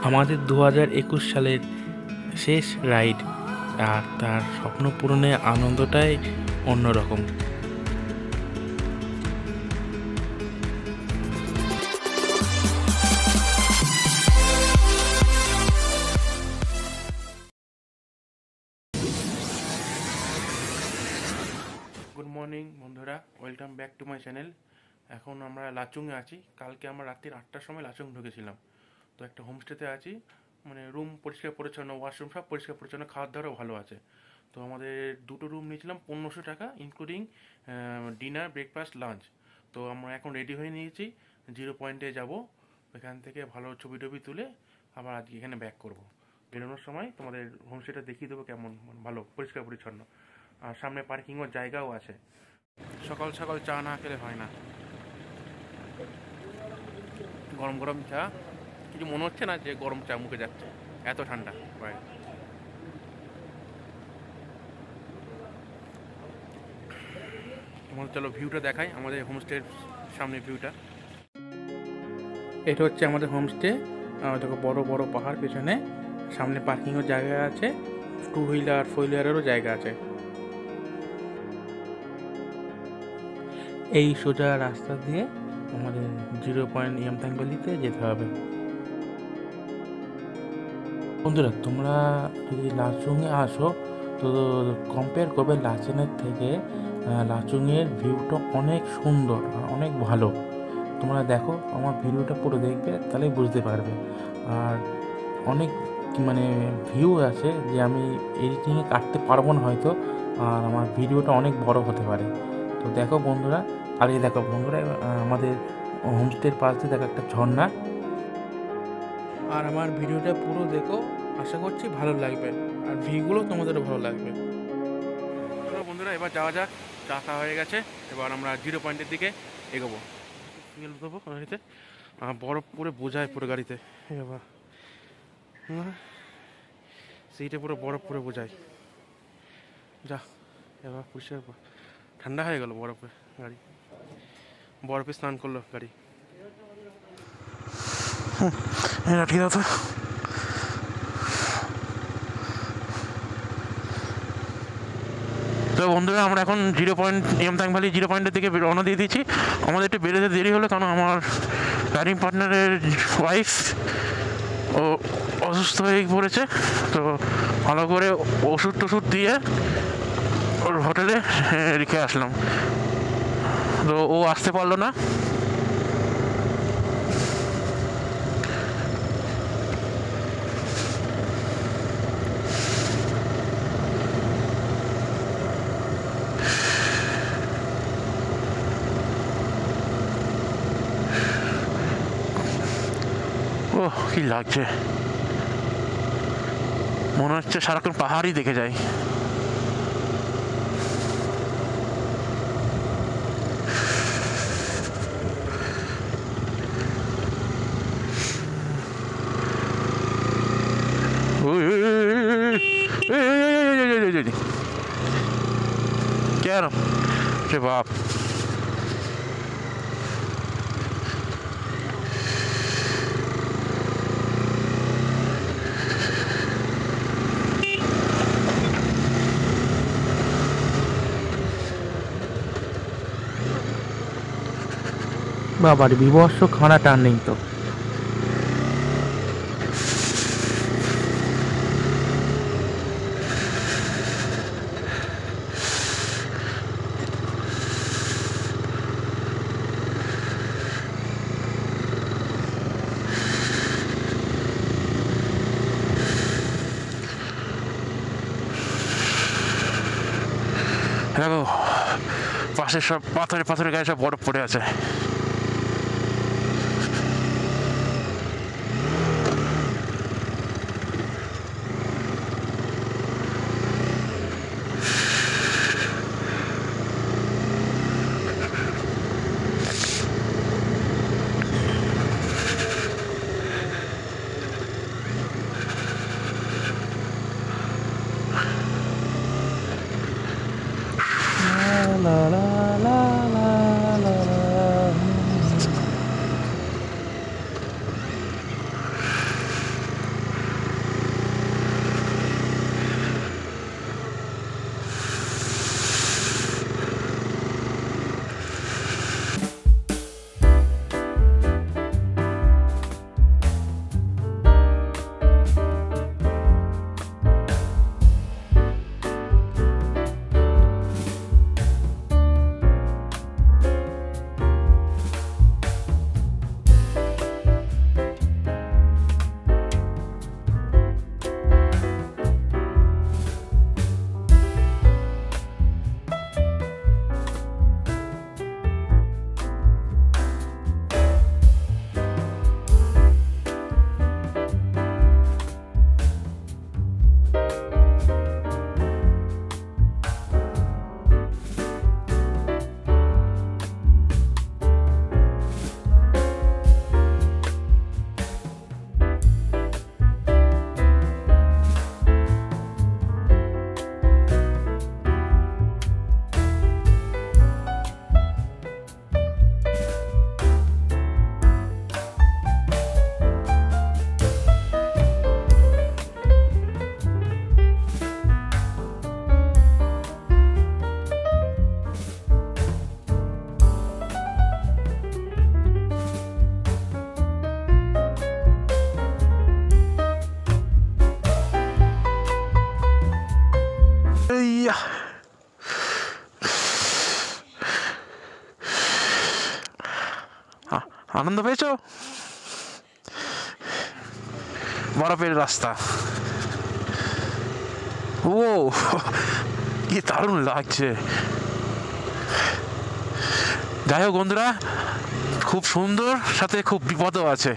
আমাদের 2021 সালের শেষ রাইড, আর তার স্বপ্ন পূরণের আনন্দটাই অন্যরকম। গুড মর্নিং বন্ধুরা, welcome back to my channel. এখন আমরা লাচুংয়ে আছি। কালকে আমরা রাত্রির 8টার সময় লাচুং ঢুকেছিলাম। তো একটা হোমস্টেতে আছি, মানে রুম পরিষ্কার পরিচ্ছন্ন, ওয়াশরুম সব পরিষ্কার পরিচ্ছন্ন, খাওয়ার দাওয়ারও ভালো আছে। তো আমাদের দুটো রুম নিয়েছিলাম 1500 টাকা, ইনক্লুডিং ডিনার, ব্রেকফাস্ট, লাঞ্চ। তো আমরা এখন রেডি হয়ে নিয়েছি, 0 পয়েন্টে যাব। এখান থেকে ভালো ছবি টবি তুলে আবার আজকে এখানে ব্যাক করব। বেরোনোর সময় তোমাদের হোমস্টেটা দেখিয়ে দেবো কেমন, ভালো পরিষ্কার পরিচ্ছন্ন, আর সামনে পার্কিংয়ের জায়গাও আছে। সকাল সকাল চা না খেলে হয় না। গরম গরম চা, কিছু মনে হচ্ছে না যে গরম চা মুখে যাচ্ছে, এত ঠান্ডা বাইরে। তোমাদের চলো ভিউটা দেখাই, আমাদের হোমস্টের সামনে ভিউটা। এটা হচ্ছে আমাদের হোমস্টে। দেখো বড় বড় পাহাড় পেছনে, সামনে পার্কিংয়ের জায়গা আছে, 2 হুইলার 4 হুইলারেরও জায়গা আছে। এই সোজা রাস্তা দিয়ে আমাদের 0 পয়েন্ট ইয়ামথাং ভ্যালিতে যেতে হবে। বন্ধুরা, তোমরা যদি লাচুংয়ে আসো তো কম্পেয়ার করবে লাচেনের থেকে লাচুংয়ের ভিউটা অনেক সুন্দর আর অনেক ভালো। তোমরা দেখো, আমার ভিডিওটা পুরো দেখবে, তাহলেই বুঝতে পারবে। আর অনেক মানে ভিউ আছে যে আমি এডিটিংয়ে কাটতে পারবো না হয়তো, আর আমার ভিডিওটা অনেক বড় হতে পারে। তো দেখো বন্ধুরা, আর এই দেখো বন্ধুরা, আমাদের হোমস্টের পাশ দিয়ে দেখো একটা ঝর্ণা। আর আমার ভিডিওটা পুরো দেখো, আশা করছি ভালো লাগবে, আর ভিউগুলো তোমাদেরও ভালো লাগবে। তো বন্ধুরা, এবার যাওয়া যাক। চা খাওয়া হয়ে গেছে, এবার আমরা 0 পয়েন্টের দিকে এগোবো। দেবো গাড়িতে, বরফ পুরো বোঝায় পুরো গাড়িতে। এবার সেইটা পুরো বরফ পুরো বোঝায়। যা, এবার পরিষ্কার ঠান্ডা হয়ে গেল বরফে গাড়ি, বরফে স্নান করলো গাড়ি। ঠিক আছে। তো বন্ধুরা, আমরা এখন 0 পয়েন্ট ইয়ামথাং ভ্যালি 0 পয়েন্টের দিকে রওনা দিয়ে দিচ্ছি। আমাদের একটু বেরোতে দেরি হলো, কারণ আমার রাইডিং পার্টনারের ওয়াইফ ও অসুস্থ হয়ে পড়েছে। তো ভালো করে ওষুধ টষুধ দিয়ে ওর হোটেলে রেখে আসলাম। তো ও আসতে পারলো না। ও কি লাগছে, মনে হচ্ছে সারাক্ষণ পাহাড়ই দেখে যাই। কেন রে বাপ, বাবার বিবর্ষ খানা টার্নিং তো। দেখো পাশে সব পাথরে পাথরে গায়ে সব বরফ পড়ে আছে। la la la la la la আনন্দ পেয়েছো? বরফের রাস্তা, ও কি দারুণ লাগছে। যাই হোক বন্ধুরা, খুব সুন্দর, সাথে খুব বিপদও আছে।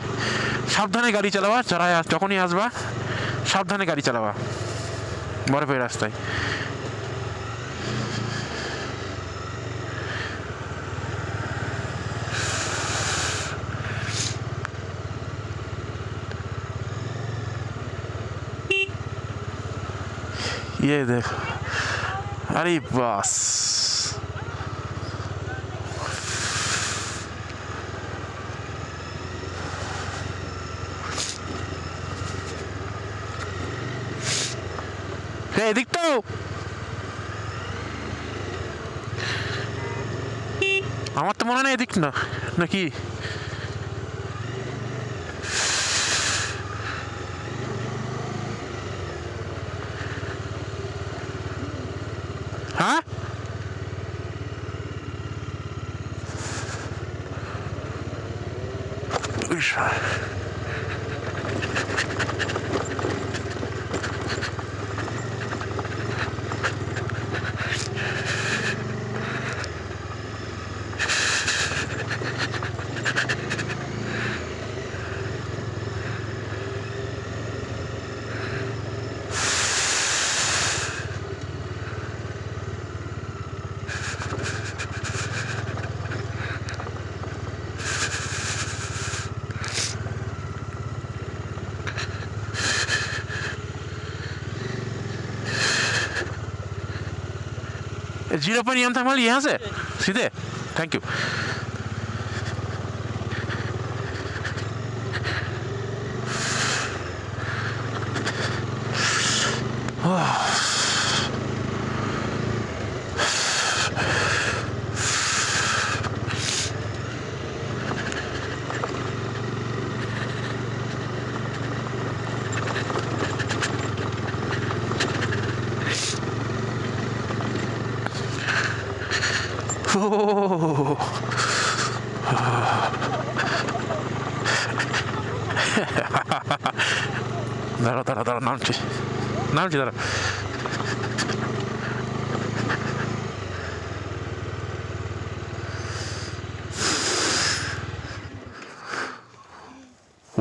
সাবধানে গাড়ি চালাবা, যারা যখনই আসবা সাবধানে গাড়ি চালাবা বরফের রাস্তায়। ये देखो, अरे बस এদিকটাও আমার তো মনে নেই, এদিক না নাকি? হ্যাঁ जीरो पर यहाँ था हमारे यहाँ से सीधे। Thank you. দাঁড়া দাঁড়া দাঁড়া, নামছি নামছি, দাঁড়া।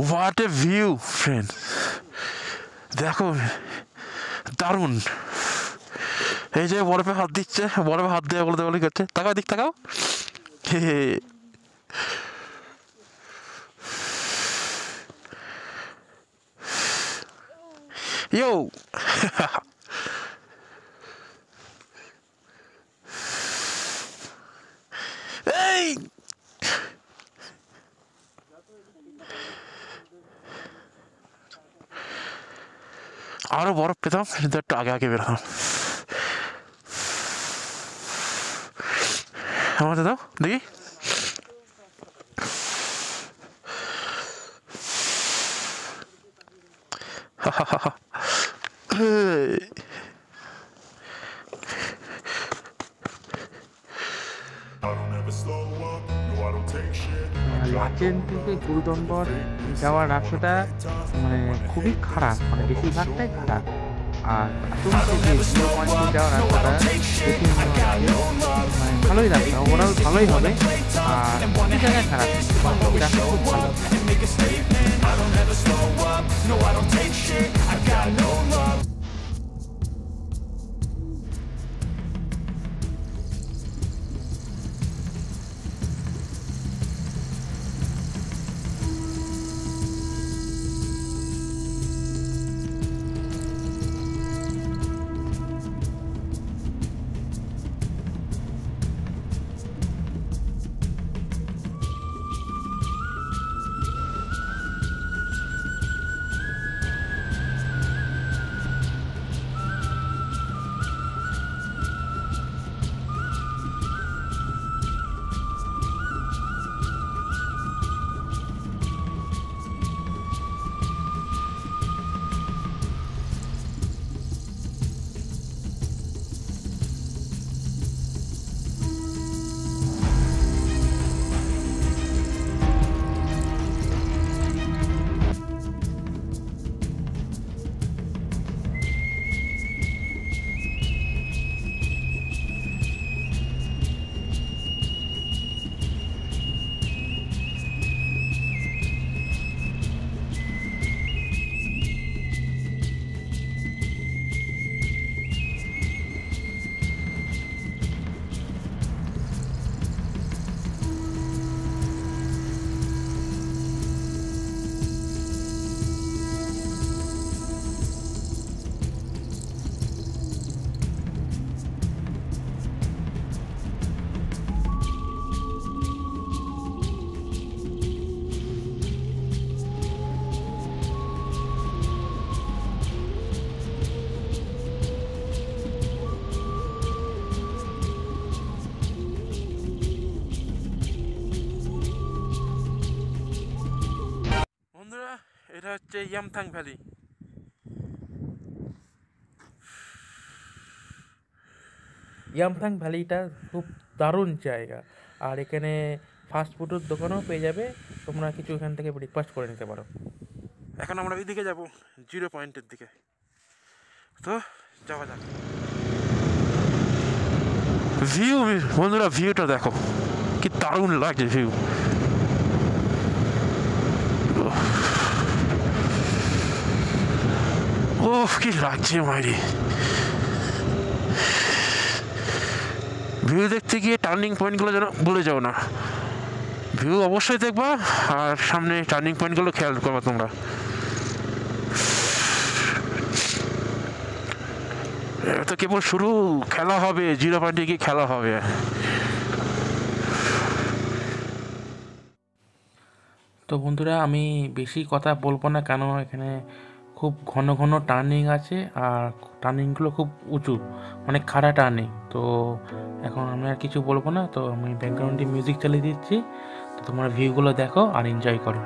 What a view, friends! দেখো দারুণ। এই যে বরফে হাত দিচ্ছে, বরফে হাত দিয়ে বলতে বলে করছে, তাকাও দিক তাকাও। Yo! Hey! আরো বরফ পেতাম, কিন্তু একটু আগে আগে বেরোতাম। আমাদের দাও দেখি। লাচেন থেকে গুরুদম্বর যাওয়ার রাস্তাটা মানে খুবই খারাপ, মানে বেশিরভাগটাই খারাপ। আর লাচুং থেকে জিরো পয়েন্টে যাওয়ার রাস্তাটা বেশি মানে ভালোই রাস্তা, ওভারঅল ভালোই হবে। আর অনেক জায়গায় খারাপ, রাস্তা খুব ভালো। এটা হচ্ছে ইয়ামথাং ভ্যালি। ইয়ামথাং ভ্যালিটা খুব দারুণ জায়গা, আর এখানে ফাস্ট ফুডের দোকানও পেয়ে যাবে, তোমরা কিছু এখান থেকে ব্রেকফাস্ট করে নিতে পারো। এখন আমরা ওইদিকে যাব, 0 পয়েন্টের দিকে, তো যাওয়া যাক। ভিউ বন্ধুরা, ভিউটা দেখো কি দারুণ লাগছে ভিউ। ও কি লাগছে মাইরি। ভিউ দেখতে গিয়ে টার্নিং পয়েন্টগুলো যেন ভুলে যাও না, ভিউ অবশ্যই দেখবা, আর সামনে টার্নিং পয়েন্টগুলো খেয়াল করবা তোমরা। এটা তো কেবল শুরু, খেলা হবে, 0 পয়েন্টে গিয়ে খেলা হবে। তো বন্ধুরা, আমি বেশি কথা বলবো না, কেন এখানে খুব ঘন ঘন টার্নিং আছে, আর টার্নিংগুলো খুব উঁচু, অনেক খাড়া টার্নিং। তো এখন আমি আর কিছু বলবো না, তো আমি ব্যাকগ্রাউন্ডে মিউজিক চালিয়ে দিচ্ছি, তো তোমরা ভিউগুলো দেখো আর এনজয় করো।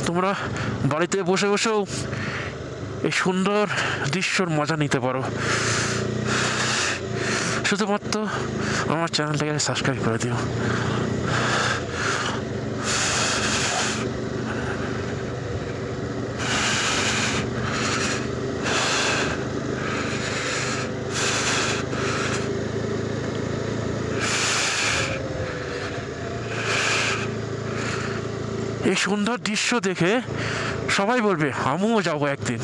তোমরা বাড়িতে বসে বসেও এই সুন্দর দৃশ্যর মজা নিতে পারো, শুধুমাত্র আমার চ্যানেলটাকে সাবস্ক্রাইব করে দিও। এই সুন্দর দৃশ্য দেখে সবাই বলবে আমিও যাবো একদিন,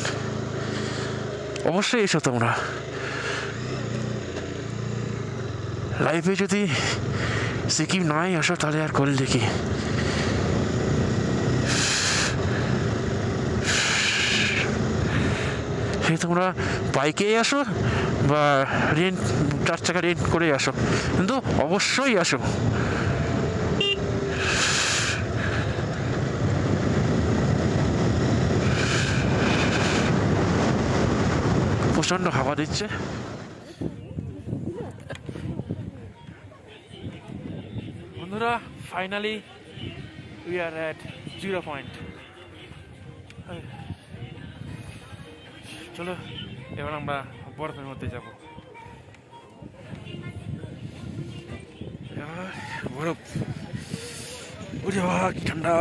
অবশ্যই এসো তোমরা। লাইফে যদি সিকিম নাই আসো তাহলে আর করলে কি। সে তোমরা বাইকেই আসো বা রেন্ট 4 চাকা রেন্ট করে আসো, কিন্তু অবশ্যই আসো। প্রচণ্ড হাওয়া দিচ্ছে। বন্ধুরা, finally we are at 0 point. চলো এবার আমরা বরফের মধ্যে যাব। বরফ, ওরে বাবা কি ঠান্ডা।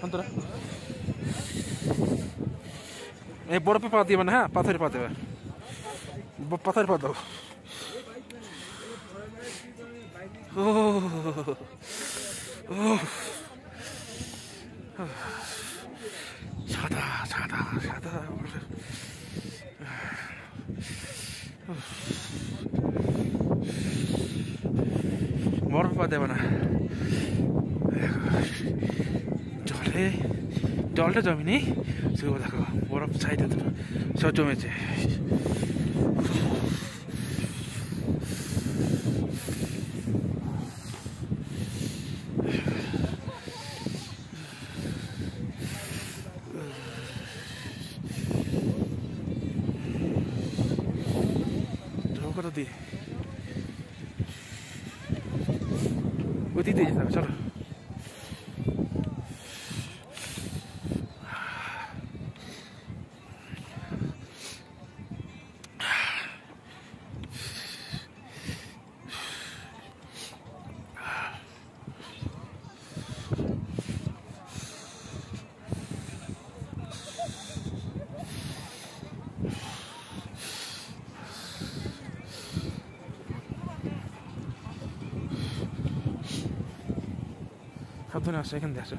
বন্ধুরা, এই বরফে পা দিবে না, হ্যাঁ পাথরে পা দেবে, পাথরে পা দাও। সাদা সাদা সাদা বরফ পা দেবে না, জলে জলটা জমেনি, শুধু দেখো বরফ সাইডে সব জমেছে। কত দিয়ে ওই দিতে যেতে হবে, চলো। সাবধানে আসো, এখান দিয়ে আসো।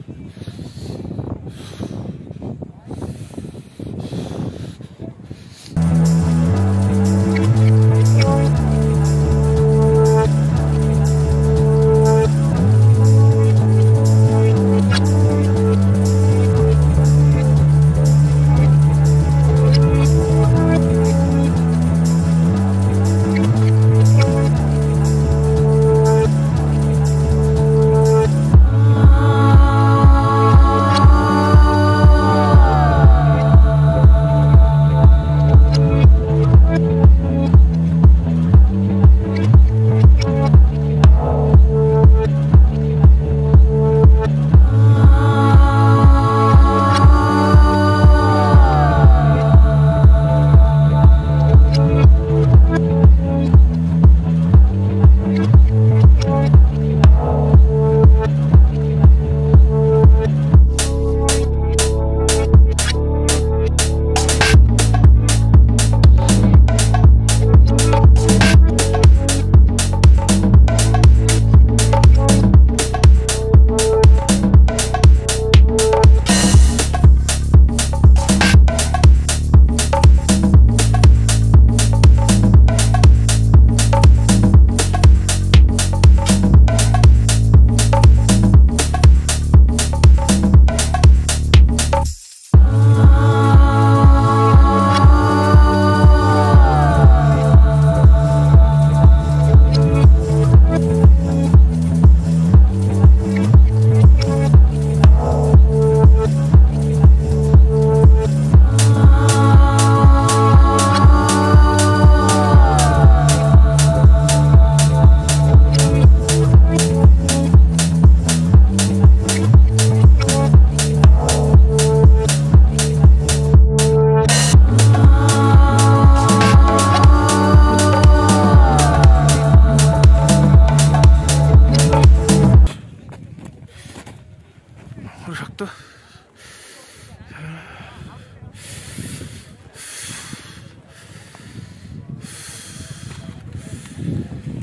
শক্ত।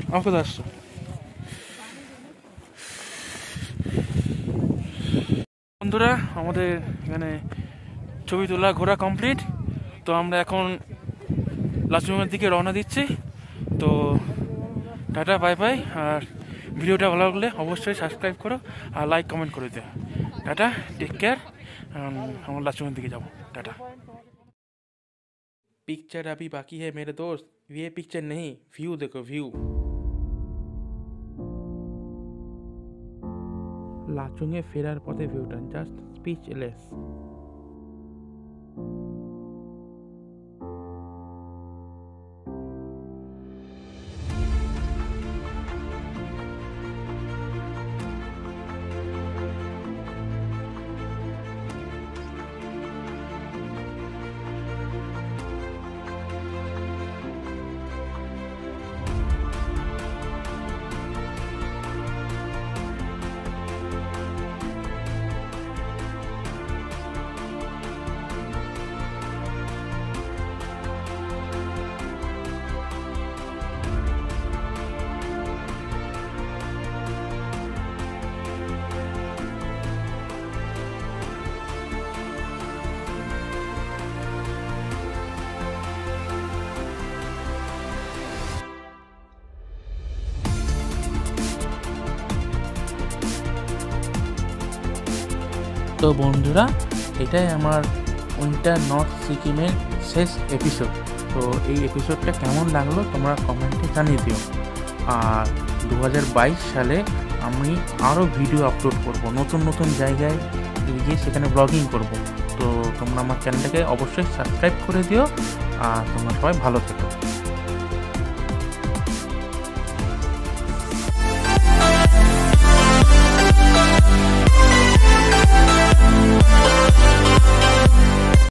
আমার কোথায় আসছো? বন্ধুরা, আমাদের এখানে ছবি তোলা ঘোরা কমপ্লিট। তো আমরা এখন লাচুংয়ের দিকে রওনা দিচ্ছি। তো টাটা, বাই বাই। আর ভিডিওটা ভালো লাগলে অবশ্যই সাবস্ক্রাইব করো আর লাইক কমেন্ট করে দিও। Tata, take care. हम लाचुंग दिखे जाओ, टाटा। पिक्चर अभी बाकी है मेरे दोस्त, ये पिक्चर नहीं, व्यू देखो, व्यू। लाचुंगे फेरार पथे ভিউটা জাস্ট স্পিচলেস। তো বন্ধুরা, এটাই আমার উইন্টার নর্থ সিকিমের শেষ এপিসোড। তো এই এপিসোডটা কেমন লাগলো তোমরা কমেন্টে জানিয়ে দিও। আর 2022 সালে আমি আরও ভিডিও আপলোড করব, নতুন নতুন জায়গায় গিয়ে সেখানে ব্লগিং করব। তো তোমরা আমার চ্যানেলটাকে অবশ্যই সাবস্ক্রাইব করে দিও। আর তোমরা সবাই ভালো থেকো।